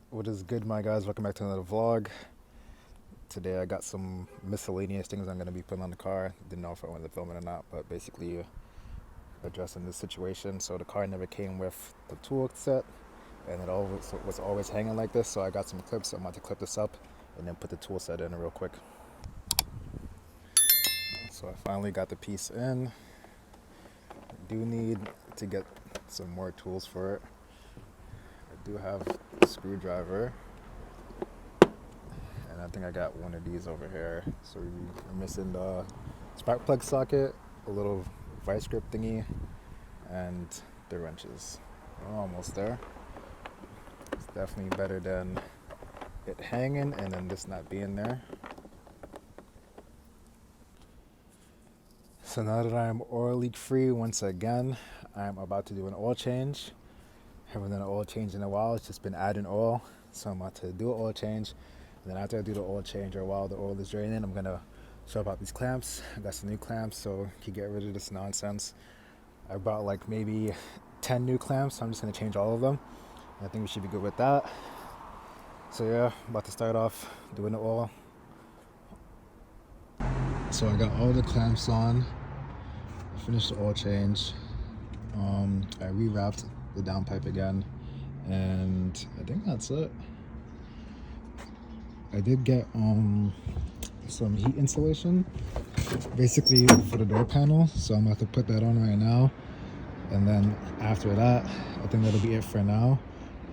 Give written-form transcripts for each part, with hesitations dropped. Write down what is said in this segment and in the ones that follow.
What is good, my guys? Welcome back to another vlog. Today I got some miscellaneous things I'm going to be putting on the car. Didn't know if I wanted to film it or not, but basically addressing this situation. So the car never came with the tool set, and it always was always hanging like this. So I got some clips. I'm about to clip this up and then put the tool set in real quick. So I finally got the piece in. I do need to get some more tools for it. I do have a screwdriver, and I think I got one of these over here. So we're missing the spark plug socket, a little vice grip thingy, and the wrenches. We're almost there. It's definitely better than it hanging and then this not being there. So now that I'm oil leak free once again, I'm about to do an oil change. Haven't done an oil change in a while. It's just been adding oil. So I'm about to do an oil change. And then after I do the oil change, or while the oil is draining, I'm gonna swap out these clamps. I got some new clamps, so I can get rid of this nonsense. I bought like maybe 10 new clamps, so I'm just gonna change all of them. I think we should be good with that. So yeah, about to start off doing the oil. So I got all the clamps on. I finished the oil change. I rewrapped the downpipe again, and I think that's it. I did get some heat insulation basically for the door panel, so I'm about to put that on right now, and then after that I think that'll be it for now.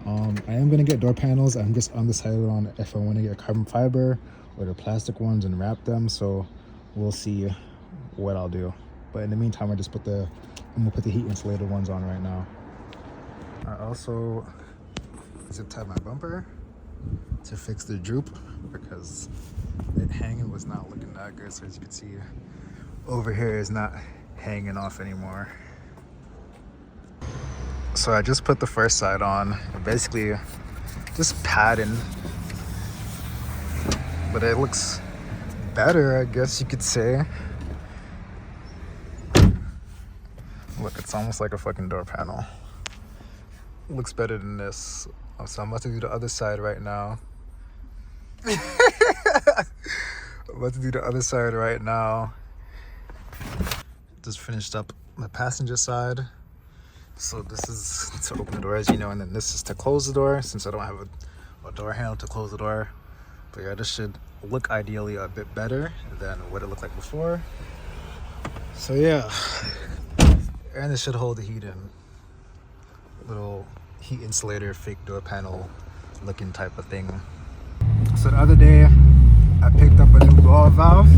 I am gonna get door panels. I'm just undecided on if I want to get carbon fiber or the plastic ones and wrap them, so we'll see what I'll do. But in the meantime, I'm gonna put the heat insulated ones on right now. I also zip tied my bumper to fix the droop because it hanging was not looking that good. So as you can see, over here is not hanging off anymore. So I just put the first side on, basically just padding, but it looks better, I guess you could say. Look, it's almost like a fucking door panel. Looks better than this. So I'm about to do the other side right now. I'm about to do the other side right now. Just finished up the passenger side. So this is to open the door, as you know, and then this is to close the door, since I don't have a door handle to close the door. But yeah, this should look ideally a bit better than what it looked like before. So yeah, and it should hold the heat in. Little heat insulator, fake door panel looking type of thing. So the other day I picked up a new ball valve.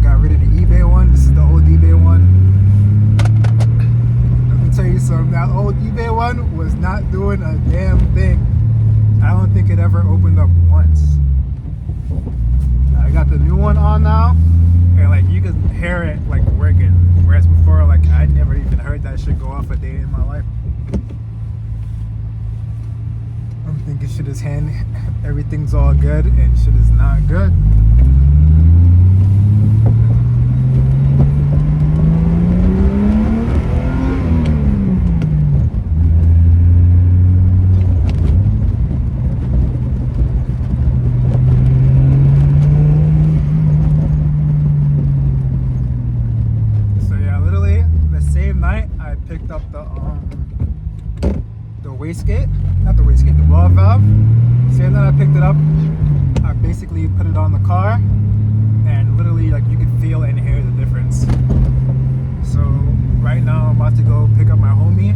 Got rid of the eBay one. This is the old eBay one. Let me tell you something, that old eBay one was not doing a damn thing. I don't think it ever opened up once. I got the new one on now, and like you can hear it like working, whereas before like I never even heard that shit go off a day in my life. I'm thinking shit is everything's all good, and shit is not good. So yeah, literally the same night I picked up the wastegate, not the wastegate, the wall valve. Same night I picked it up, I basically put it on the car, and literally like you can feel and hear the difference. So right now I'm about to go pick up my homie,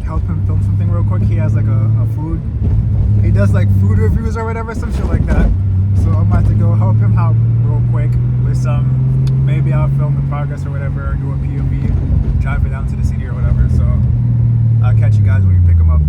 help him film something real quick. He has like a food, he does like food reviews or whatever, some shit like that. So I'm about to go help him out real quick with maybe I'll film the progress or whatever, or do a POV, drive it down to the city or whatever. So I'll catch you guys when you pick them up.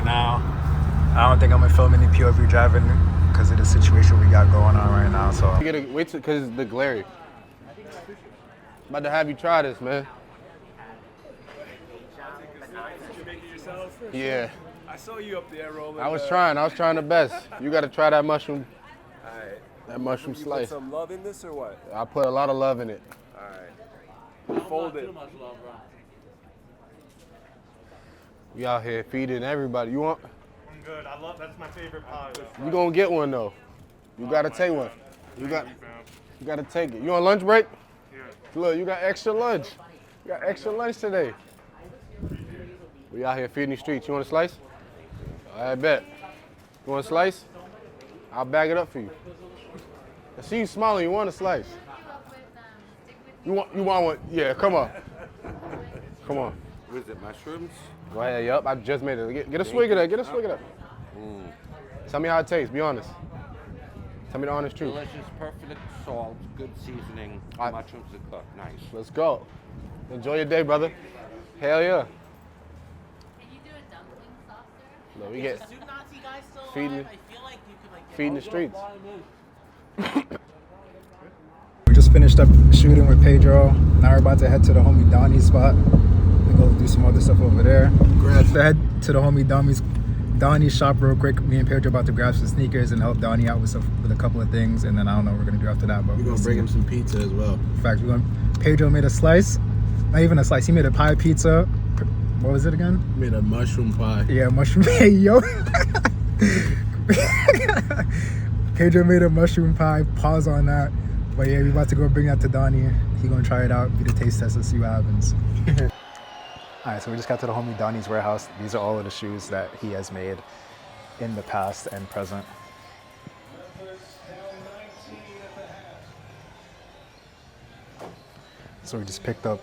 now. I don't think I'm gonna film any POV driving because of the situation we got going on right now. So You gotta wait because it's the glary. About to have you try this, man. You're making yourself? Yeah. I saw you up there rolling. I was trying the best. You gotta try that mushroom. Alright. That mushroom You slice. put some love in this or what? I put a lot of love in it. Alright. Fold it. We out here feeding everybody. You want? I'm good. That's my favorite pie. You gonna get one though. You gotta take one. You gotta take it. You on lunch break? Yeah. Look, you got extra lunch. You got extra lunch today. We out here feeding the streets. You want a slice? I bet. You want a slice? I'll bag it up for you. I see you smiling. You want a slice? You want one? Yeah, come on. Come on. What is it, mushrooms? Go ahead, yup. I just made it. Get a swig of that. Get a swig of that. Tell me how it tastes. Be honest. Tell me the honest truth. Delicious, perfect salt, good seasoning. I- Mushrooms are cooked, nice. Let's go. Enjoy your day, brother. Hell yeah. Can you do a dumpling softer? Look, we get Soup Nazi guy still Feeding alive? the- I feel like you could like get feeding the streets. we just finished up shooting with Pedro. Now we're about to head to the homie Donnie's spot. We go do some other stuff over there. So head to the homie Donnie's shop real quick. Me and Pedro about to grab some sneakers and help Donnie out with a couple of things, and then I don't know what we're gonna do after that. But We're gonna bring him some pizza as well. In fact, Pedro made a slice. Not even a slice. He made a pie pizza. What was it again? Made a mushroom pie. Yeah, mushroom. Hey, yo. Pedro made a mushroom pie. Pause on that. But yeah, we about to go bring that to Donnie. He gonna try it out, be the taste test, and see what happens. All right, so we just got to the homie Donnie's warehouse. These are all of the shoes that he has made in the past and present. So we just picked up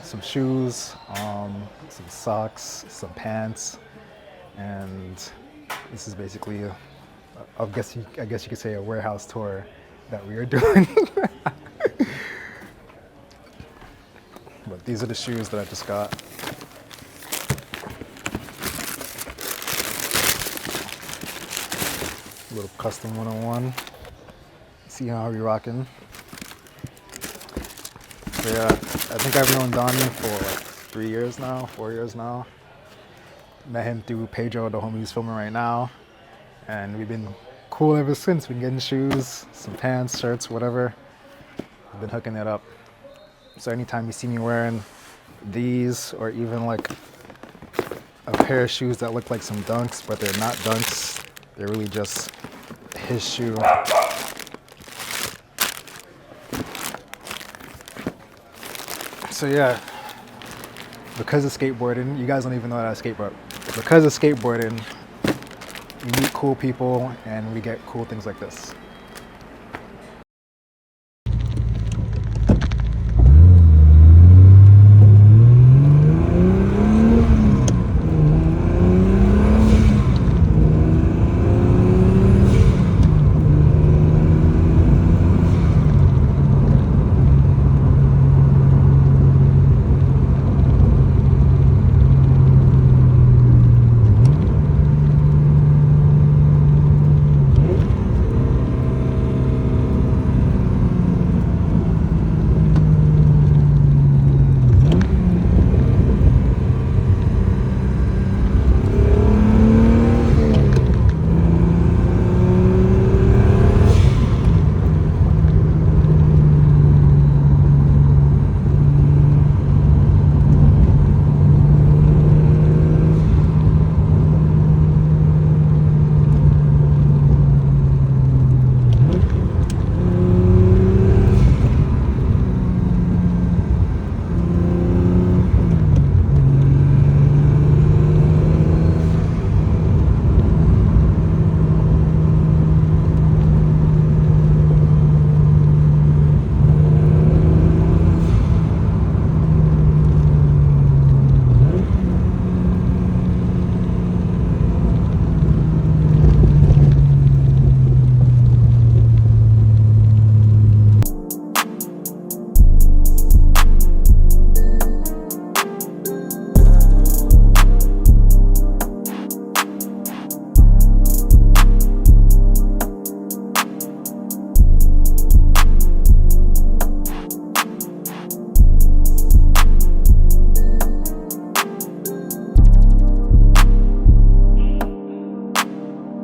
some shoes, some socks, some pants, and this is basically I guess you could say a warehouse tour that we are doing. But these are the shoes that I just got. A little custom 101. See how we rocking. So yeah, I think I've known Donnie for like 3 years now, 4 years now. Met him through Pedro, the homie he's filming right now. And we've been cool ever since. Been getting shoes, some pants, shirts, whatever. I've been hooking it up. So anytime you see me wearing these, or even like a pair of shoes that look like some Dunks, but they're not Dunks, they're really just his shoe. So yeah, because of skateboarding, you guys don't even know that I skateboard. Because of skateboarding, we meet cool people and we get cool things like this.